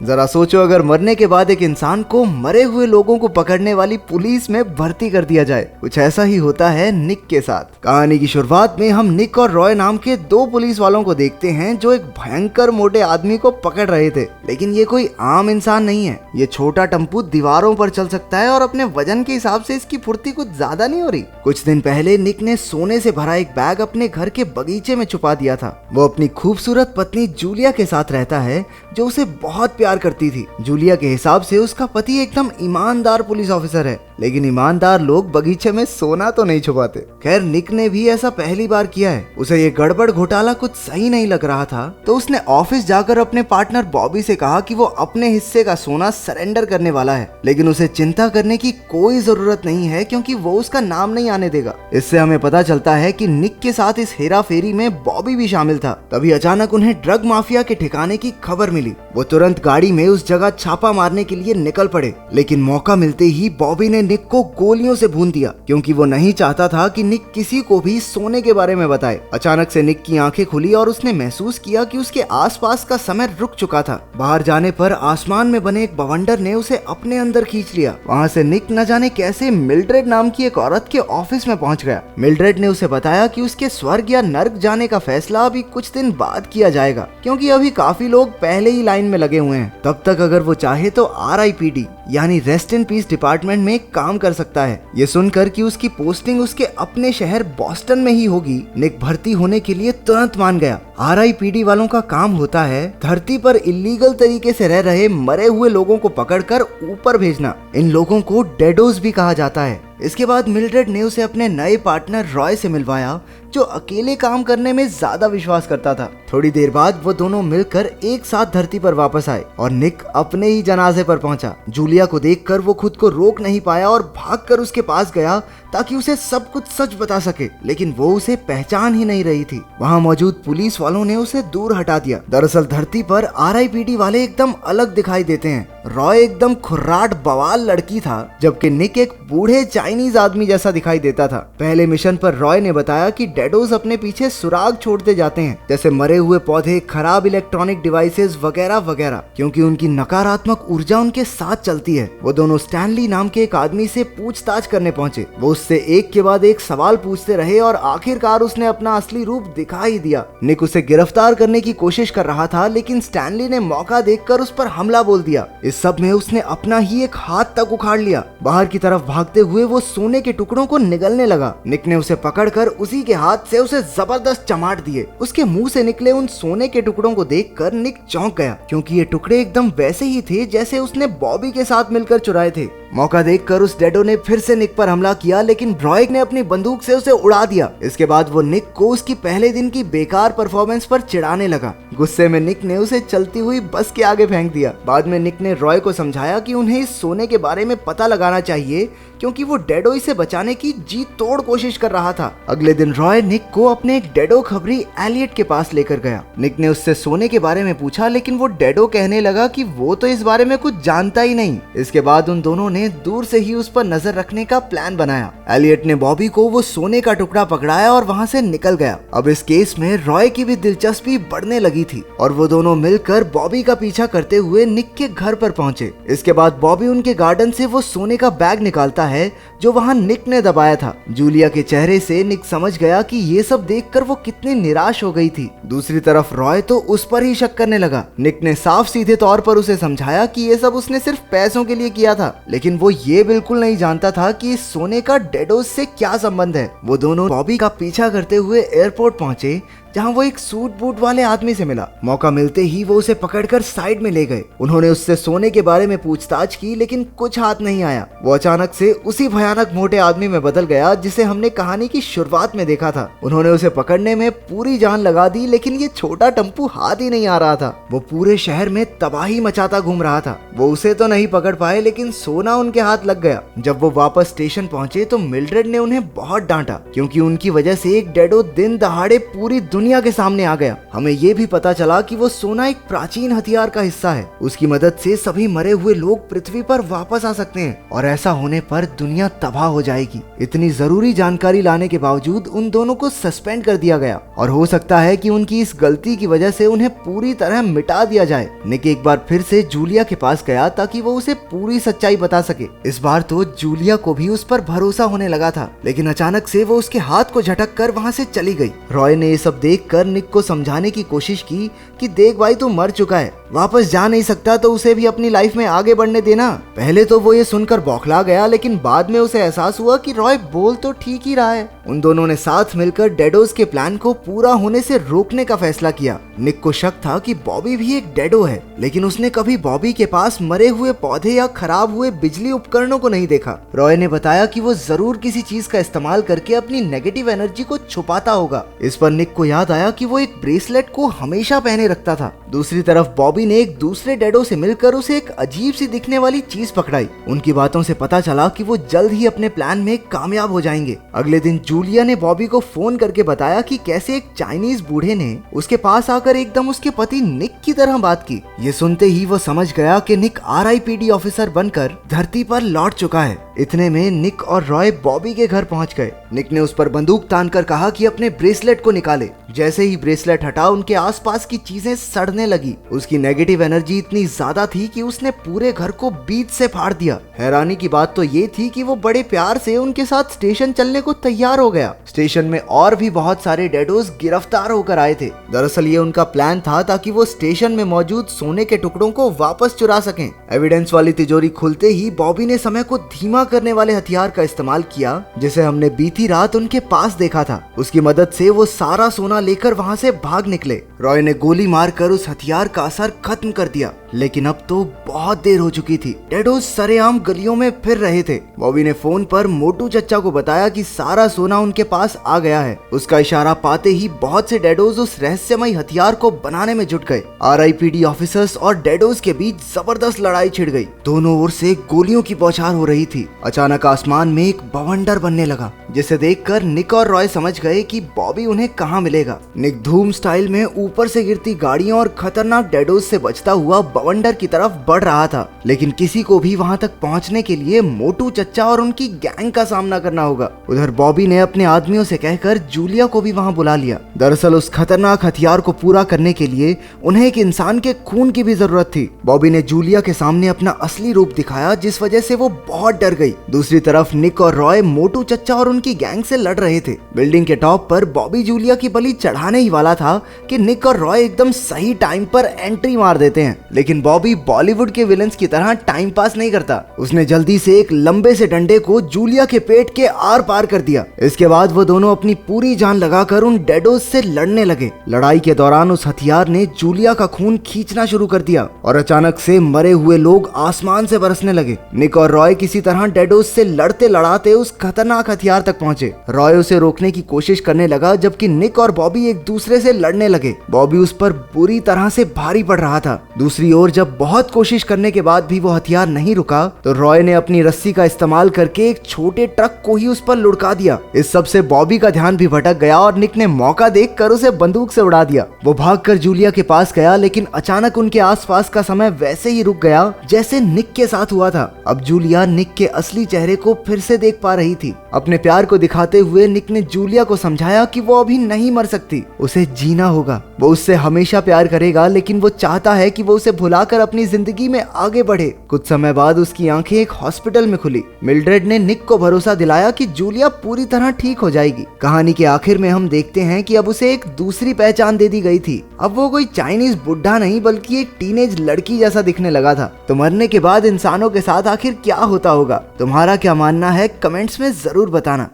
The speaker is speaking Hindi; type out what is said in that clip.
जरा सोचो, अगर मरने के बाद एक इंसान को मरे हुए लोगों को पकड़ने वाली पुलिस में भर्ती कर दिया जाए। कुछ ऐसा ही होता है निक के साथ। कहानी की शुरुआत में हम निक और रॉय नाम के दो पुलिस वालों को देखते हैं जो एक भयंकर मोटे आदमी को पकड़ रहे थे। लेकिन ये कोई आम इंसान नहीं है। ये छोटा टम्पू दीवारों पर चल सकता है और अपने वजन के हिसाब से इसकी फुर्ती कुछ ज्यादा नहीं हो रही। कुछ दिन पहले निक ने सोने से भरा एक बैग अपने घर के बगीचे में छुपा दिया था। वो अपनी खूबसूरत पत्नी जूलिया के साथ रहता है जो उसे बहुत प्यार करती थी। जूलिया के हिसाब से उसका पति एकदम ईमानदार पुलिस ऑफिसर है, लेकिन ईमानदार लोग बगीचे में सोना तो नहीं छुपाते। खैर निक ने भी ऐसा पहली बार किया है। उसे ये गड़बड़ घोटाला कुछ सही नहीं लग रहा था, तो उसने ऑफिस जाकर अपने पार्टनर बॉबी से कहा कि वो अपने हिस्से का सोना सरेंडर करने वाला है, लेकिन उसे चिंता करने की कोई जरूरत नहीं है क्योंकि वो उसका नाम नहीं आने देगा। इससे हमें पता चलता है कि निक के साथ इस हेरा फेरी में बॉबी भी शामिल था। तभी अचानक उन्हें ड्रग माफिया के ठिकाने की खबर मिली। वो तुरंत गाड़ी में उस जगह छापा मारने के लिए निकल पड़े, लेकिन मौका मिलते ही बॉबी ने निक को गोलियों से भून दिया क्योंकि वो नहीं चाहता था कि निक किसी को भी सोने के बारे में बताए। अचानक से निक की आंखें खुली और उसने महसूस किया कि उसके आसपास का समय रुक चुका था। बाहर जाने पर आसमान में बने एक बवंडर ने उसे अपने अंदर खींच लिया। वहाँ से निक न जाने कैसे मिल्ड्रेड नाम की एक औरत के ऑफिस में पहुंच गया। मिल्ड्रेड ने उसे बताया कि उसके स्वर्ग या नर्क जाने का फैसला अभी कुछ दिन बाद किया जाएगा क्योंकि अभी काफी लोग पहले ही लाइन में लगे हुए हैं। तब तक अगर वो चाहे तो RIPD यानी रेस्ट इन पीस डिपार्टमेंट में काम कर सकता है। ये सुनकर कि उसकी पोस्टिंग उसके अपने शहर बॉस्टन में ही होगी, निक भर्ती होने के लिए तुरंत मान गया। RIPD वालों का काम होता है धरती पर इलीगल तरीके से रह रहे मरे हुए लोगों को पकड़कर ऊपर भेजना। इन लोगों को डेडोज भी कहा जाता है। इसके बाद मिल्ड्रेड ने उसे अपने नए पार्टनर रॉय से मिलवाया जो अकेले काम करने में ज्यादा विश्वास करता था। थोड़ी देर बाद वो दोनों मिलकर एक साथ धरती पर वापस आए और निक अपने ही जनाजे पर पहुंचा। जूलिया को देखकर वो खुद को रोक नहीं पाया और भागकर उसके पास गया ताकि उसे सब कुछ सच बता सके, लेकिन वो उसे पहचान ही नहीं रही थी। वहाँ मौजूद पुलिस वालों ने उसे दूर हटा दिया। दरअसल धरती पर RIPD वाले एकदम अलग दिखाई देते हैं। रॉय एकदम खुर्राट बवाल लड़की था, जबकि निक एक बूढ़े चाइनीज आदमी जैसा दिखाई देता था। पहले मिशन पर रॉय ने बताया कि डेडोज अपने पीछे सुराग छोड़ते जाते हैं, जैसे मरे हुए पौधे, खराब इलेक्ट्रॉनिक डिवाइसेस वगैरह वगैरह, क्योंकि उनकी नकारात्मक ऊर्जा उनके साथ चलती है। वो दोनों स्टैनली नाम के एक आदमी से पूछताछ करने पहुंचे। वो उससे एक के बाद एक सवाल पूछते रहे और आखिरकार उसने अपना असली रूप दिखा ही दिया। निक उसे गिरफ्तार करने की कोशिश कर रहा था, लेकिन स्टैनली ने मौका देखकर उस पर हमला बोल दिया। इस सब में उसने अपना ही एक हाथ तक उखाड़ लिया। बाहर की तरफ भागते हुए वो सोने के टुकड़ों को निगलने लगा। निक ने उसे पकड़कर उसी के हाथ से उसे जबरदस्त चमाट दिए। उसके मुंह से निकले उन सोने के टुकड़ों को देखकर निक चौंक गया क्योंकि ये टुकड़े एकदम वैसे ही थे जैसे उसने बॉबी के साथ मिलकर चुराए थे। मौका देखकर उस डेडो ने फिर से निक पर हमला किया, लेकिन रॉय ने अपनी बंदूक से उसे उड़ा दिया। इसके बाद वो निक को उसकी पहले दिन की बेकार परफॉर्मेंस पर चिढ़ाने लगा। गुस्से में निक ने उसे चलती हुई बस के आगे फेंक दिया। बाद में निक ने रॉय को समझाया कि उन्हें इस सोने के बारे में पता लगाना चाहिए क्योंकि वो डेडो से बचाने की जी तोड़ कोशिश कर रहा था। अगले दिन रॉय निक को अपने एक डेडो खबरी एलियट के पास लेकर गया। निक ने उससे सोने के बारे में पूछा, लेकिन वो डेडो कहने लगा कि वो तो इस बारे में कुछ जानता ही नहीं। इसके बाद उन दोनों ने दूर से ही उस पर नजर रखने का प्लान बनाया। एलियट ने बॉबी को वो सोने का टुकड़ा पकड़ाया और वहाँ से निकल गया। अब इस केस में रॉय की भी दिलचस्पी बढ़ने लगी थी और वो दोनों मिलकर बॉबी का पीछा करते हुए निक के घर पर पहुंचे। इसके बाद बॉबी उनके गार्डन से वो सोने का बैग निकालता है जो वहाँ निक ने दबाया था। जूलिया के चेहरे से निक समझ गया कि ये सब देखकर वो कितनी निराश हो गई थी। दूसरी तरफ रॉय तो उस पर ही शक करने लगा। निक ने साफ सीधे तौर पर उसे समझाया कि ये सब उसने सिर्फ पैसों के लिए किया था, लेकिन वो ये बिल्कुल नहीं जानता था कि इस सोने का डेडोज से क्या संबंध है। वो दोनों बॉबी का पीछा करते हुए एयरपोर्ट पहुंचे जहां वो एक सूट बूट वाले आदमी से मिला। मौका मिलते ही वो उसे पकड़कर साइड में ले गए। उन्होंने उससे सोने के बारे में पूछताछ की, लेकिन कुछ हाथ नहीं आया। वो अचानक से उसी भयानक मोटे आदमी में बदल गया जिसे हमने कहानी की शुरुआत में देखा था। उन्होंने उसे पकड़ने में पूरी जान लगा दी, लेकिन ये छोटा टम्पू हाथ ही नहीं आ रहा था। वो पूरे शहर में तबाही मचाता घूम रहा था। वो उसे तो नहीं पकड़ पाए, लेकिन सोना उनके हाथ लग गया। जब वो वापस स्टेशन पहुंचे तो मिल्ड्रेड ने उन्हें बहुत डांटा क्योंकि उनकी वजह से एक डेडो दिन दहाड़े पूरी दुनिया के सामने आ गया। हमें ये भी पता चला कि वो सोना एक प्राचीन हथियार का हिस्सा है। उसकी मदद से सभी मरे हुए लोग पृथ्वी पर वापस आ सकते हैं और ऐसा होने पर दुनिया तबाह हो जाएगी। इतनी जरूरी जानकारी लाने के बावजूद उन दोनों को सस्पेंड कर दिया गया और हो सकता है कि उनकी इस गलती की वजह से उन्हें पूरी तरह मिटा दिया जाए। निक एक बार फिर से जूलिया के पास गया ताकि वो उसे पूरी सच्चाई बता सके। इस बार तो जूलिया को भी उस पर भरोसा होने लगा था, लेकिन अचानक से वो उसके हाथ को झटक कर वहाँ से चली गई। रॉय ने ये सब देखकर निक को समझाने की कोशिश की कि देख भाई, तू मर चुका है, वापस जा नहीं सकता तो उसे भी अपनी लाइफ में आगे बढ़ने देना। पहले तो वो ये सुनकर बौखला गया, लेकिन बाद में उसे एहसास हुआ कि रॉय बोल तो ठीक ही रहा है। उन दोनों ने साथ मिलकर डेडोज के प्लान को पूरा होने से रोकने का फैसला किया। निक को शक था कि बॉबी भी एक डेडो है, लेकिन उसने कभी बॉबी के पास मरे हुए पौधे या खराब हुए बिजली उपकरणों को नहीं देखा। रॉय ने बताया कि वो जरूर किसी चीज का इस्तेमाल करके अपनी नेगेटिव एनर्जी को छुपाता होगा। इस पर निक को याद आया कि वो एक ब्रेसलेट को हमेशा पहने रखता था। दूसरी तरफ बॉबी ने एक दूसरे डेडो से मिलकर उसे एक अजीब सी दिखने वाली चीज पकड़ाई। उनकी बातों से पता चला कि वो जल्द ही अपने प्लान में कामयाब हो जाएंगे। अगले दिन जूलिया ने बॉबी को फोन करके बताया कि कैसे एक चाइनीज बूढ़े ने उसके पास आकर एकदम उसके पति निक की तरह बात की। ये सुनते ही वो समझ गया कि निक RIPD ऑफिसर बनकर धरती पर लौट चुका है। इतने में निक और रॉय बॉबी के घर पहुंच गए। निक ने उस पर बंदूक तानकर कहा कि अपने ब्रेसलेट को निकाले। जैसे ही ब्रेसलेट हटा, उनके आसपास की चीजें सड़ने लगी। उसकी नेगेटिव एनर्जी इतनी ज्यादा थी कि उसने पूरे घर को बीच से फाड़ दिया। हैरानी की बात तो ये थी कि वो बड़े प्यार से उनके साथ स्टेशन चलने को तैयार हो गया। स्टेशन में और भी बहुत सारे डेडोज गिरफ्तार होकर आए थे। दरअसल ये उनका प्लान था ताकि वो स्टेशन में मौजूद सोने के टुकड़ों को वापस चुरा सकें। एविडेंस वाली तिजोरी खुलते ही बॉबी ने समय को धीमा करने वाले हथियार का इस्तेमाल किया, जिसे हमने बीती रात उनके पास देखा था। उसकी मदद से वो सारा सोना लेकर वहां से भाग निकले। रॉय ने गोली मारकर उस हथियार का असर खत्म कर दिया, लेकिन अब तो बहुत देर हो चुकी थी। डेडोज सरेआम गलियों में फिर रहे थे। बॉबी ने फोन पर मोटू चच्चा को बताया कि सारा सोना उनके पास आ गया है। उसका इशारा पाते ही बहुत से डेडोज उस रहस्यमय हथियार को बनाने में जुट गए। RIPD ऑफिसर्स और डेडोज के बीच जबरदस्त लड़ाई छिड़ गई। दोनों ओर से गोलियों की बौछार हो रही थी। अचानक आसमान में एक बवंडर बनने लगा, जिसे देखकर निक और रॉय समझ गए कि बॉबी उन्हें कहाँ मिलेगा। निक धूम स्टाइल में ऊपर से गिरती गाड़ियों और खतरनाक डेडोज से बचता हुआ बवंडर की तरफ बढ़ रहा था, लेकिन किसी को भी वहां तक पहुंचने के लिए मोटू चच्चा और उनकी गैंग का सामना करना होगा। उधर बॉबी ने अपने आदमियों से कहकर जूलिया को भी वहां बुला लिया। दरअसल उस खतरनाक हथियार को पूरा करने के लिए उन्हें एक इंसान के खून की भी जरूरत थी। बॉबी ने जूलिया के सामने अपना असली रूप दिखाया, जिस वजह से वो बहुत डर गई। दूसरी तरफ निक और रॉय मोटू चच्चा और उनकी गैंग से लड़ रहे थे। बिल्डिंग के टॉप पर बॉबी जूलिया की बलि चढ़ाने ही वाला था कि निक और रॉय एकदम सही टाइम पर एंट्री मार देते हैं। लेकिन बॉबी बॉलीवुड के विलेंस की तरह टाइम पास नहीं करता। उसने जल्दी से एक लंबे से डंडे को जूलिया के पेट के आर पार कर दिया। इसके बाद वो दोनों अपनी पूरी जान लगाकर उन डेडोज से लड़ने लगे। लड़ाई के दौरान उस हथियार ने जूलिया का खून खींचना शुरू कर दिया और अचानक से मरे हुए लोग आसमान से बरसने लगे। निक और रॉय किसी तरह डेडोज से लड़ते लड़ाते उस खतरनाक हथियार तक पहुंचे। रॉय उसे रोकने की कोशिश करने लगा, जबकि निक और बॉबी एक दूसरे से लड़ने लगे। बॉबी उस पर बुरी तरह से भारी पड़ रहा था। दूसरी ओर जब बहुत कोशिश करने के बाद भी वो हथियार नहीं रुका, तो रॉय ने अपनी रस्सी का इस्तेमाल करके एक छोटे ट्रक को ही उस पर लुढ़का दिया। इस सब से बॉबी का ध्यान भी भटक गया और निक ने मौका देखकर उसे बंदूक से उड़ा दिया। वो भागकर जूलिया के पास गया, लेकिन अचानक उनके आसपास का समय वैसे ही रुक गया जैसे निक के साथ हुआ था। अब जूलिया निक के असली चेहरे को फिर से देख पा रही थी। अपने प्यार को दिखाते हुए निक ने जूलिया को समझाया कि वो अभी नहीं मर सकती, उसे जीना होगा। वो उससे हमेशा प्यार करेगा, लेकिन वो चाहता है कि वो उसे भुलाकर अपनी जिंदगी में आगे बढ़े। कुछ समय बाद उसकी आंखें एक हॉस्पिटल में खुली। मिल्ड्रेड ने निक को भरोसा दिलाया कि जूलिया पूरी तरह ठीक हो जाएगी। कहानी के आखिर में हम देखते हैं कि अब उसे एक दूसरी पहचान दे दी गई थी। अब वो कोई चाइनीज बुढ़ा नहीं, बल्कि एक टीनेज लड़की जैसा दिखने लगा था। तो मरने के बाद इंसानों के साथ आखिर क्या होता होगा? तुम्हारा क्या मानना है? कमेंट्स में जरूर बताना।